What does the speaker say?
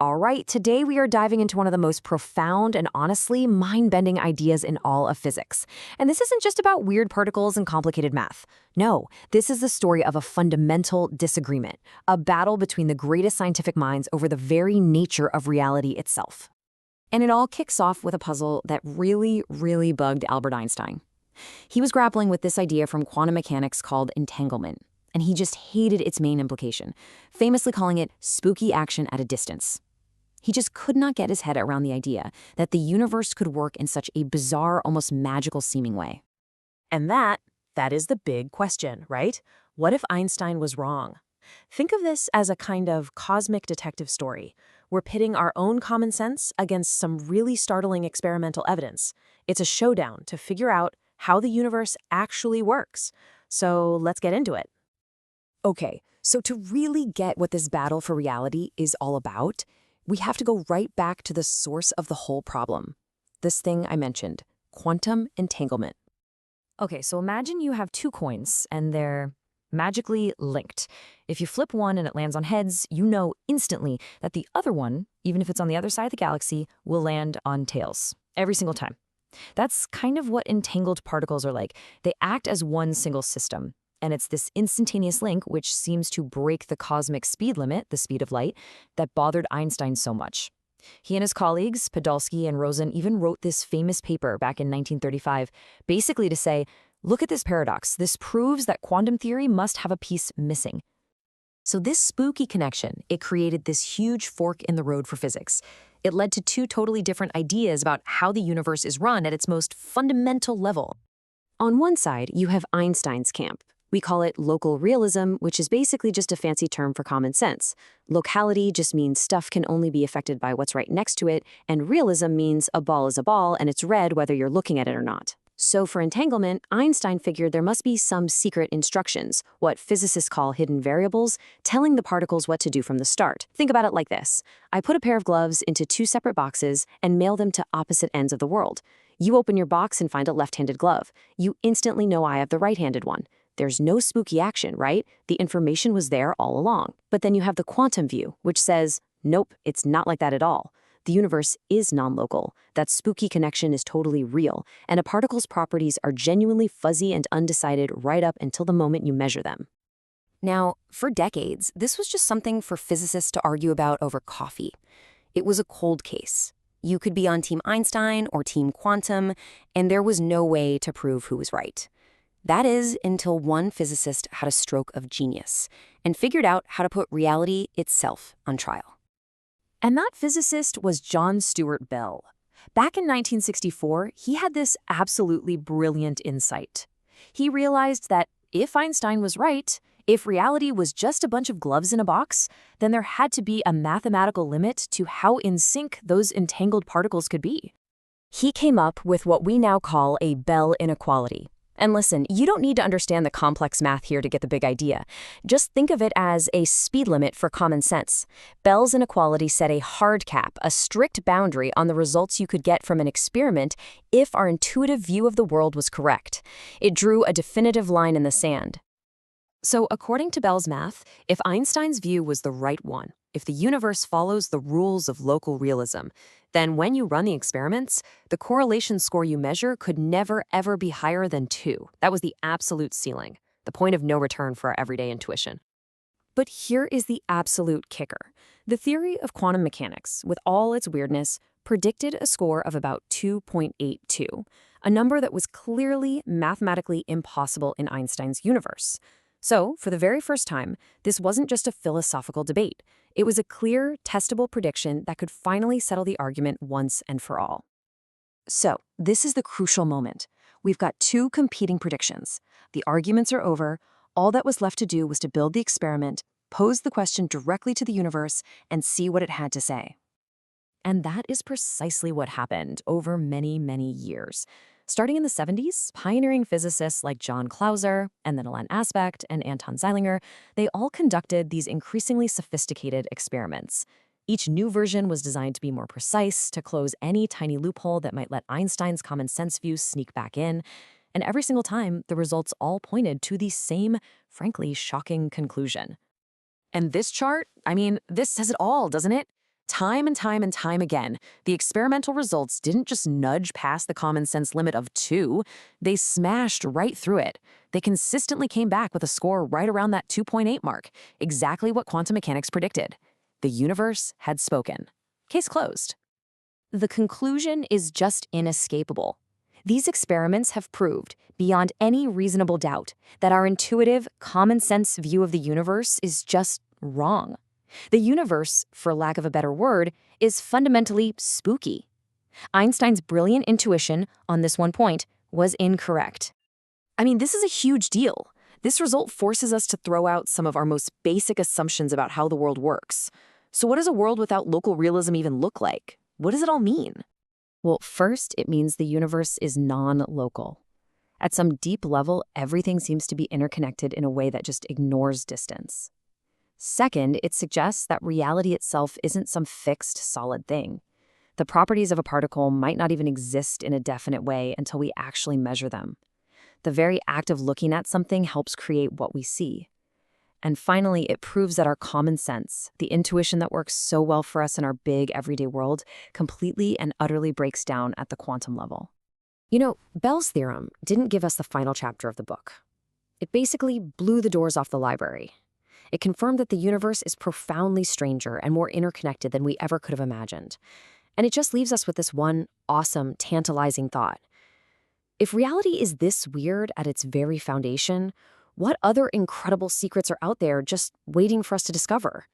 All right, today we are diving into one of the most profound and honestly mind-bending ideas in all of physics. And this isn't just about weird particles and complicated math. No, this is the story of a fundamental disagreement, a battle between the greatest scientific minds over the very nature of reality itself. And it all kicks off with a puzzle that really bugged Albert Einstein. He was grappling with this idea from quantum mechanics called entanglement, and he just hated its main implication, famously calling it spooky action at a distance. He just could not get his head around the idea that the universe could work in such a bizarre, almost magical seeming way. And that is the big question, right? What if Einstein was wrong? Think of this as a kind of cosmic detective story. We're pitting our own common sense against some really startling experimental evidence. It's a showdown to figure out how the universe actually works. So let's get into it. Okay, so to really get what this battle for reality is all about, we have to go right back to the source of the whole problem. This thing I mentioned, quantum entanglement. Okay, so imagine you have two coins and they're magically linked. If you flip one and it lands on heads, you know instantly that the other one, even if it's on the other side of the galaxy, will land on tails every single time. That's kind of what entangled particles are like. They act as one single system. And it's this instantaneous link, which seems to break the cosmic speed limit, the speed of light, that bothered Einstein so much. He and his colleagues, Podolsky and Rosen, even wrote this famous paper back in 1935, basically to say, look at this paradox. This proves that quantum theory must have a piece missing. So this spooky connection, it created this huge fork in the road for physics. It led to two totally different ideas about how the universe is run at its most fundamental level. On one side, you have Einstein's camp. We call it local realism, which is basically just a fancy term for common sense. Locality just means stuff can only be affected by what's right next to it, and realism means a ball is a ball and it's red whether you're looking at it or not. So for entanglement, Einstein figured there must be some secret instructions, what physicists call hidden variables, telling the particles what to do from the start. Think about it like this. I put a pair of gloves into two separate boxes and mail them to opposite ends of the world. You open your box and find a left-handed glove. You instantly know I have the right-handed one. There's no spooky action, right? The information was there all along. But then you have the quantum view, which says, nope, it's not like that at all. The universe is non-local. That spooky connection is totally real, and a particle's properties are genuinely fuzzy and undecided right up until the moment you measure them. Now, for decades, this was just something for physicists to argue about over coffee. It was a cold case. You could be on Team Einstein or Team Quantum, and there was no way to prove who was right. That is until one physicist had a stroke of genius and figured out how to put reality itself on trial. And that physicist was John Stuart Bell. Back in 1964, he had this absolutely brilliant insight. He realized that if Einstein was right, if reality was just a bunch of gloves in a box, then there had to be a mathematical limit to how in sync those entangled particles could be. He came up with what we now call a Bell inequality. And listen, you don't need to understand the complex math here to get the big idea. Just think of it as a speed limit for common sense. Bell's inequality set a hard cap, a strict boundary on the results you could get from an experiment if our intuitive view of the world was correct. It drew a definitive line in the sand. So according to Bell's math, if Einstein's view was the right one, if the universe follows the rules of local realism, then when you run the experiments, the correlation score you measure could never, ever be higher than 2. That was the absolute ceiling, the point of no return for our everyday intuition. But here is the absolute kicker. The theory of quantum mechanics, with all its weirdness, predicted a score of about 2.82, a number that was clearly mathematically impossible in Einstein's universe. So, for the very first time, this wasn't just a philosophical debate. It was a clear, testable prediction that could finally settle the argument once and for all. So, this is the crucial moment. We've got two competing predictions. The arguments are over. All that was left to do was to build the experiment, pose the question directly to the universe, and see what it had to say. And that is precisely what happened over many years. Starting in the 70s, pioneering physicists like John Clauser, and then Alain Aspect and Anton Zeilinger, they all conducted these increasingly sophisticated experiments. Each new version was designed to be more precise, to close any tiny loophole that might let Einstein's common sense view sneak back in. And every single time, the results all pointed to the same, frankly, shocking conclusion. And this chart, this says it all, doesn't it? Time and time and time again, the experimental results didn't just nudge past the common sense limit of 2, they smashed right through it. They consistently came back with a score right around that 2.8 mark, exactly what quantum mechanics predicted. The universe had spoken. Case closed. The conclusion is just inescapable. These experiments have proved, beyond any reasonable doubt, that our intuitive, common-sense view of the universe is just wrong. The universe, for lack of a better word, is fundamentally spooky. Einstein's brilliant intuition on this one point was incorrect. I mean, this is a huge deal. This result forces us to throw out some of our most basic assumptions about how the world works. So what does a world without local realism even look like? What does it all mean? Well, first, it means the universe is non-local. At some deep level, everything seems to be interconnected in a way that just ignores distance. Second, it suggests that reality itself isn't some fixed, solid thing. The properties of a particle might not even exist in a definite way until we actually measure them. The very act of looking at something helps create what we see. And finally, it proves that our common sense, the intuition that works so well for us in our big everyday world, completely and utterly breaks down at the quantum level. You know, Bell's theorem didn't give us the final chapter of the book. It basically blew the doors off the library. It confirmed that the universe is profoundly stranger and more interconnected than we ever could have imagined. And it just leaves us with this one awesome, tantalizing thought. If reality is this weird at its very foundation, what other incredible secrets are out there just waiting for us to discover?